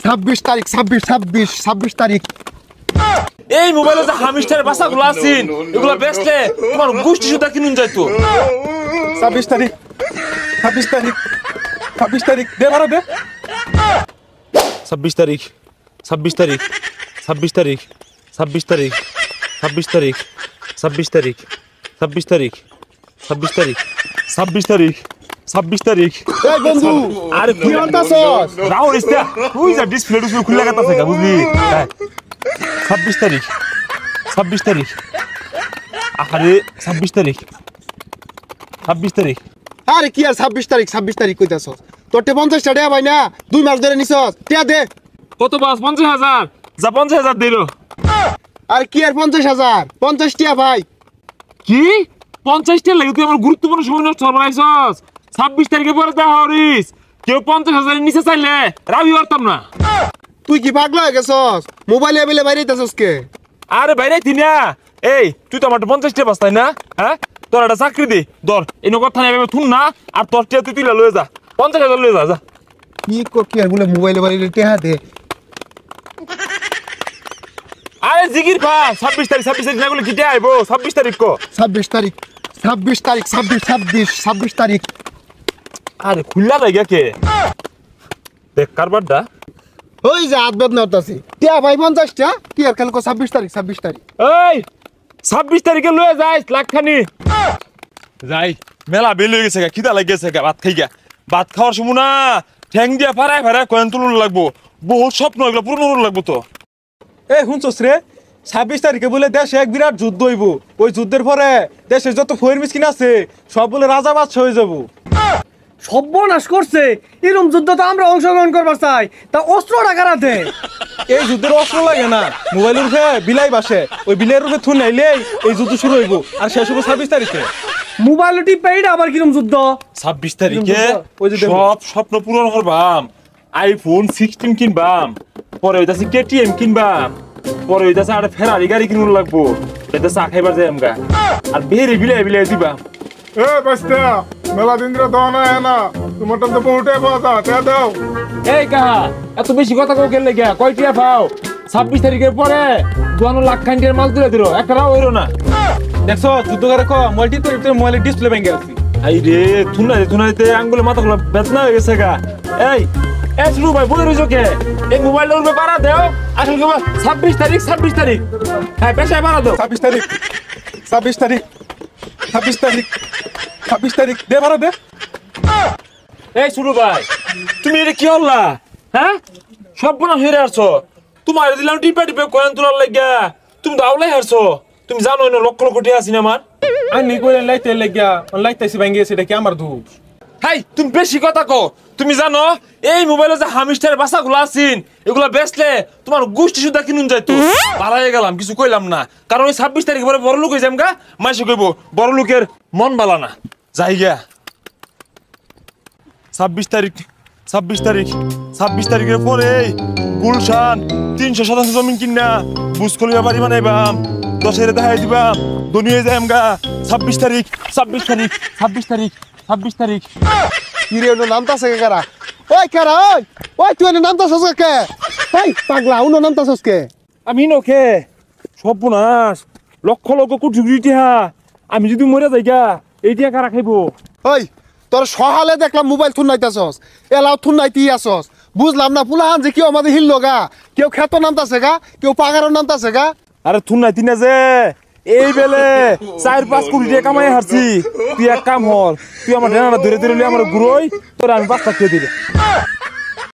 26 তারিখ 26 তারিখ। এই মোবাইলে যে হামিস্টারের বাসাগুলো আছেন এগুলো বেচলে তোমার গোষ্ঠী সুদ্ধা কিনুন যাইতো। 26 তারিখ 26 তারিখ দে বারো দে। 26 তারিখ 26 তারিখ 26 তারিখ 26 তারিখ 26 তারিখ 26 তারিখ 26 তারিখ 26 তারিখ 26 তারিখ 26 তারিখ। এই বন্ধু আরে কি হতাছস? রাউন্ড ইস্তা তুই যা ডিসপ্লে খুলে গেতাছে গা বুঝলি। 26 তারিখ 26 তারিখ আরে 26 তারিখ 26 তারিখ। আরে কি আর 26 তারিখ কইতাছস? তোরতে 50 টাকা ভাই না 2 মাস ধরে নিছস টিয়া দে। কত বাস 50,000 যা 50,000 দিলো। আর কি আর 50,000 50 টিয়া ভাই। কি 50 টাকা লাগে তুই আমার গুরুত্বপূর্ণ সময় নষ্ট করবাইছস। 26 তারিখে পরে দেখা হরিস কেউ 50,000 এর নিচে চাইলে রাবি পারতাম না। তুই কি পাগলা হয়ে গেছস? মোবাইলে এবেলে বাইরে যাইতাছস কে? আরে বাইরে থিনা এই তুই তো আমার 50 টাকা বাস তাই না? হ্যাঁ তোর একটা চাকরি দে ধর এই কথা নেবে থুন না আর তোর টিয়া তুই তুইলা লয়ে যা 50,000 লয়ে যা যা। কি আর বলে মোবাইলে বাইরে টিয়া দে। আরে জিগির পা 26 তারিখ না বলে কিটা আইবো 26 তারিখ কো 26 তারিখ 26 তারিখ। আরে খুললা লাগে কে দেখ কারবারটা ওই যে হাত বেদনা হতাছি টিয়া ভাই 50 টা টিয়ার খেল কো 26 তারিখ। এই 26 তারিখে লয়ে যাইস লাখখানি যাই মেলা বেল হয়ে গেছে খিদা লাগে গেছে ভাত খাই গা ভাত খাওয়ার সময় না ঠ্যাং দিয়া ফারায় কয়েন তুলুন লাগবো বহুত স্বপ্ন এগুলো পূরণ লাগবো তো। এই শুনছস রে 26 তারিখে বলে দেশে এক বিরাট যুদ্ধ হইব। ওই যুদ্ধের পরে দেশের যত ফয়ের মিসকিন আছে সব বলে রাজা বাদশা হয়ে যাব। সর্বনাশ করছে এরকম যুদ্ধ তো আমরা অংশগ্রহণ করবার চাই তা অস্ত্র ডাকারাতে। এই যুদ্ধের অস্ত্র লাগে না মোবাইলের রূপে বিলাই বাসে ওই বিলের রূপে থুন নাইলেই এই যুদ্ধ শুরু হইব আর শেষ হইব 26 তারিখে। মোবাইল টিপে এটা আবার কিরম যুদ্ধ? 26 তারিখে ওই যে দেখো। সব স্বপ্ন পূরণ করবাম আইফোন 16 কিনবাম পরে হইতাছে কেটিএম কিনবাম পরে হইতাছে আর ফেরারি গাড়ি কিনুন লাগবো এটা চা খাইবার যাই আমগা আর বেরে বিলাই দিবা। এ বাস্তা মেলা দিন ধরে দাও না না তোমার তো বহুটে পাওয়া তে দাও। এই কাহা এত বেশি কথা কও কেন লাগা কয়টিয়া পাও 26 তারিখের পরে 2 লাখ খান্ডের মাল তুলে দিলো একটা রাও হইলো না। দেখছো যুদ্ধ করে কো মোবাইলের ডিসপ্লে ভেঙে গেছে। আই রে থুনাইতে আঙ্গুলে মাথাগুলো বেদনা হয়ে গেছে গা। এই শুরু ভাই বই রইছো কে এই মোবাইলের উপরে পাড়া দাও আসল কি 26 তারিখ হ্যাঁ পেশায় পাড়া দাও 26 তারিখ দে বারো দে। এই শুরু ভাই তুমি এটা কি হল্লা হ্যাঁ সব বোনা হয়ে আসছো তোমার দিলাম টিপে কয়েন তোলার লাগিয়া তুমি তো আওলাই হারছো তুমি জানো না লক্ষ কোটি আছি না আমার আনি কইলেন লাইতে লাগিয়া লাইতেছি ভেঙে গেছে এটা কি আমার দোষ? হাই তুমি বেশি কথা কও তুমি জানো এই মোবাইলে যে হামিস্টারের বাসাগুলো আছেন এগুলো বেচলে তোমার গোষ্ঠী সুদ্ধা কিনুন যাইতো। পাড়ায় গেলাম কিছু কইলাম না কারণ ওই 26 তারিখ পরে বড় লোক হয়ে যাম গা মাইসে কইব বড় লোকের মন বালা না যাই গা। 26 তারিখের পরে গুলশান 300 শতাংশ জমিন কিনা বুসকলিয়া বাড়ি বানাইবাম 10 দেখাই দিবাম ধনী হয়ে যাম গা। 26 তারিখ কি রে ওর নামতাছে কে কারা? ওই কারা ওই তুই এনে নামতাছস কে? এই পাগলা উনো নামতাছস কে? আমি নকে সর্বনাশ লক্ষ কোটি টিহা আমি যদি মরে যাই গা এই টিহা কারা খাইবো? ওই তোর সহালে দেখলাম মোবাইল থুন নাইতাছস এলাও থুন নাইতি আসস বুঝলাম না পুলাহান যে কেউ আমাদের হিললো গা কেউ খেত নামতাছে গা কেউ পাগারও নামতাছে গা। আরে থুন নাই তিনা যে এই বেলে 4-5 কোটি টাকা কামাই হারছি তুই এক কাম হর তুই আমার ডেনাটা ধরে আমার গুরুই তোর আমি 5 লাখ দিয়ে দিবে।